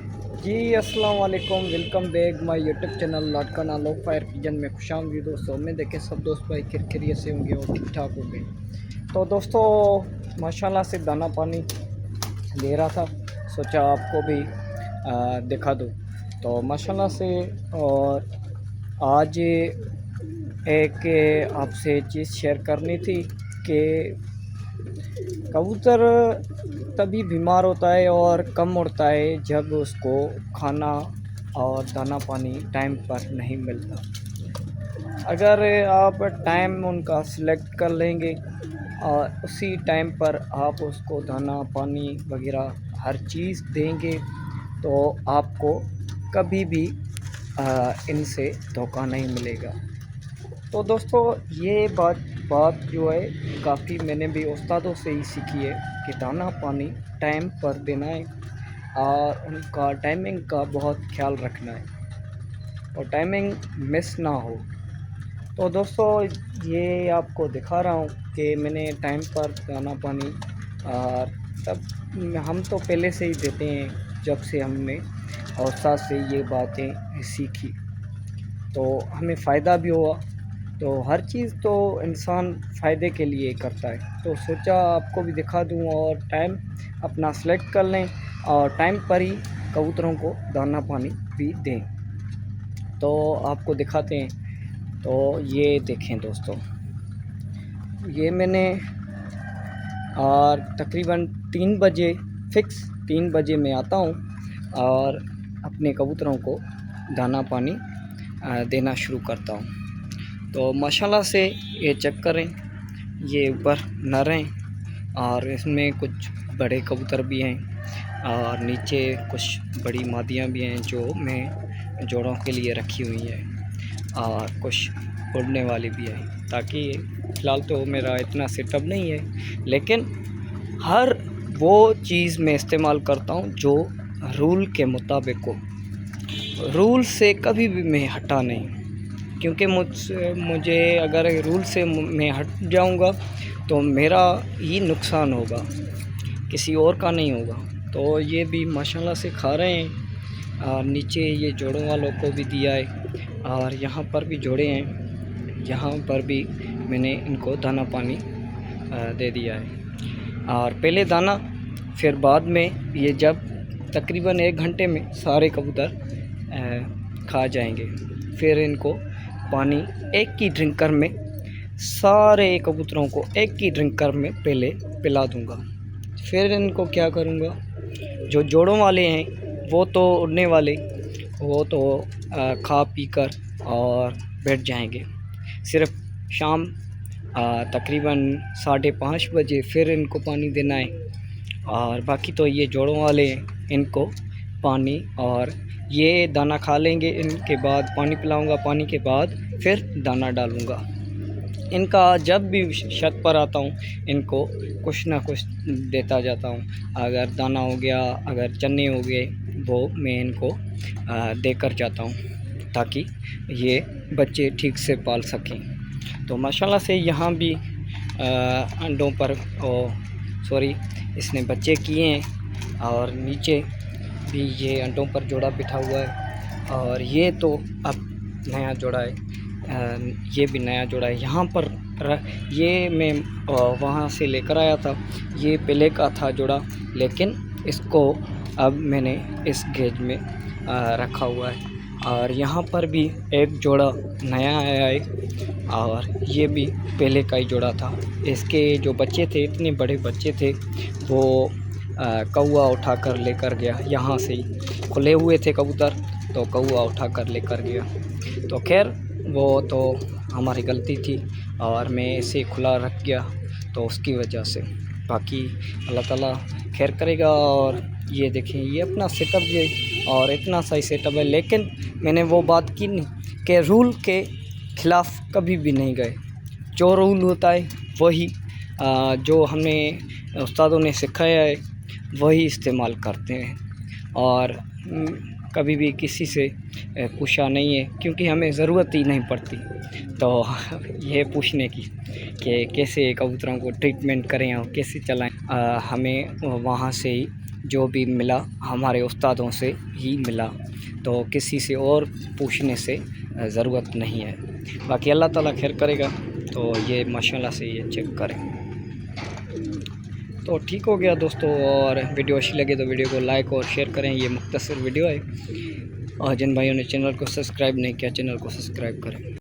जी अस्सलाम वालेकुम, welcome back my YouTube channel Larkana low fire pigeon में खुशामदीद दोस्तों। उम्मीद है कि सब दोस्त भाई खैरियत से होंगे और ठीक ठाक होंगे। तो दोस्तों माशाल्लाह से दाना पानी दे रहा था, सोचा आपको भी दिखा दूँ। तो माशाल्लाह से और आज एक आपसे चीज़ शेयर करनी थी कि कबूतर तभी बीमार होता है और कम उड़ता है जब उसको खाना और दाना पानी टाइम पर नहीं मिलता। अगर आप टाइम उनका सिलेक्ट कर लेंगे और उसी टाइम पर आप उसको दाना पानी वगैरह हर चीज़ देंगे तो आपको कभी भी इनसे धोखा नहीं मिलेगा। तो दोस्तों ये बात जो है काफ़ी मैंने भी उस्तादों से ही सीखी है कि दाना पानी टाइम पर देना है और उनका टाइमिंग का बहुत ख्याल रखना है और टाइमिंग मिस ना हो। तो दोस्तों ये आपको दिखा रहा हूँ कि मैंने टाइम पर दाना पानी और तब हम तो पहले से ही देते हैं जब से हमने उस्ताद से ये बातें सीखी तो हमें फ़ायदा भी हुआ। तो हर चीज़ तो इंसान फ़ायदे के लिए करता है, तो सोचा आपको भी दिखा दूं और टाइम अपना सेलेक्ट कर लें और टाइम पर ही कबूतरों को दाना पानी भी दें। तो आपको दिखाते हैं। तो ये देखें दोस्तों, ये मैंने और तकरीबन 3 बजे फ़िक्स 3 बजे मैं आता हूँ और अपने कबूतरों को दाना पानी देना शुरू करता हूँ। तो माशाल्लाह से ये चेक करें, ये ऊपर नर हैं और इसमें कुछ बड़े कबूतर भी हैं और नीचे कुछ बड़ी मादियाँ भी हैं जो मैं जोड़ों के लिए रखी हुई हैं और कुछ उड़ने वाली भी हैं। ताकि फ़िलहाल तो मेरा इतना सेटअप नहीं है, लेकिन हर वो चीज़ मैं इस्तेमाल करता हूँ जो रूल के मुताबिक हो। रूल से कभी भी मैं हटा नहीं, क्योंकि मुझे अगर रूल से मैं हट जाऊंगा तो मेरा ही नुकसान होगा, किसी और का नहीं होगा। तो ये भी माशाल्लाह से खा रहे हैं और नीचे ये जोड़ों वालों को भी दिया है और यहाँ पर भी जोड़े हैं, यहाँ पर भी मैंने इनको दाना पानी दे दिया है। और पहले दाना फिर बाद में, ये जब तकरीबन 1 घंटे में सारे कबूतर खा जाएंगे, फिर इनको पानी एक ही ड्रिंकर में सारे कबूतरों को एक ही ड्रिंकर में पहले पिला दूंगा। फिर इनको क्या करूंगा, जो जोड़ों वाले हैं वो तो उड़ने वाले, वो तो खा पी कर और बैठ जाएंगे। सिर्फ शाम तकरीबन 5:30 बजे फिर इनको पानी देना है और बाकी तो ये जोड़ों वाले हैं, इनको पानी और ये दाना खा लेंगे, इनके बाद पानी पिलाऊंगा, पानी के बाद फिर दाना डालूंगा। इनका जब भी छत पर आता हूँ इनको कुछ ना कुछ देता जाता हूँ। अगर दाना हो गया, अगर चने हो गए, वो मैं इनको देकर जाता हूँ ताकि ये बच्चे ठीक से पाल सकें। तो माशाल्लाह से यहाँ भी अंडों पर सॉरी इसने बच्चे किए हैं और नीचे भी ये अंडों पर जोड़ा बिठा हुआ है और ये तो अब नया जोड़ा है, ये भी नया जोड़ा है। यहाँ पर ये मैं वहाँ से लेकर आया था, ये पहले का था जोड़ा, लेकिन इसको अब मैंने इस गेज में रखा हुआ है। और यहाँ पर भी एक जोड़ा नया आया है और ये भी पहले का ही जोड़ा था। इसके जो बच्चे थे, इतने बड़े बच्चे थे, वो कौआ उठा कर लेकर गया। यहाँ से ही खुले हुए थे कबूतर, तो कौआ उठा कर लेकर गया। तो खैर वो तो हमारी गलती थी और मैं इसे खुला रख गया, तो उसकी वजह से। बाकी अल्लाह ताला खैर करेगा। और ये देखें, ये अपना सेटअप है और इतना सही सेटअप है, लेकिन मैंने वो बात की नहीं कि रूल के ख़िलाफ़ कभी भी नहीं गए। जो रूल होता है वही जो हमें उस्तादों ने सिखाया है वही इस्तेमाल करते हैं और कभी भी किसी से पूछा नहीं है, क्योंकि हमें ज़रूरत ही नहीं पड़ती तो ये पूछने की कि कैसे कबूतरों को ट्रीटमेंट करें और कैसे चलाएं। हमें वहाँ से ही जो भी मिला हमारे उस्तादों से ही मिला, तो किसी से और पूछने से ज़रूरत नहीं है। बाकी अल्लाह ताला खैर करेगा। तो ये माशाल्लाह से ये चेक करें। तो ठीक हो गया दोस्तों, और वीडियो अच्छी लगे तो वीडियो को लाइक और शेयर करें। ये मुख्तसर वीडियो है, और जिन भाइयों ने चैनल को सब्सक्राइब नहीं किया चैनल को सब्सक्राइब करें।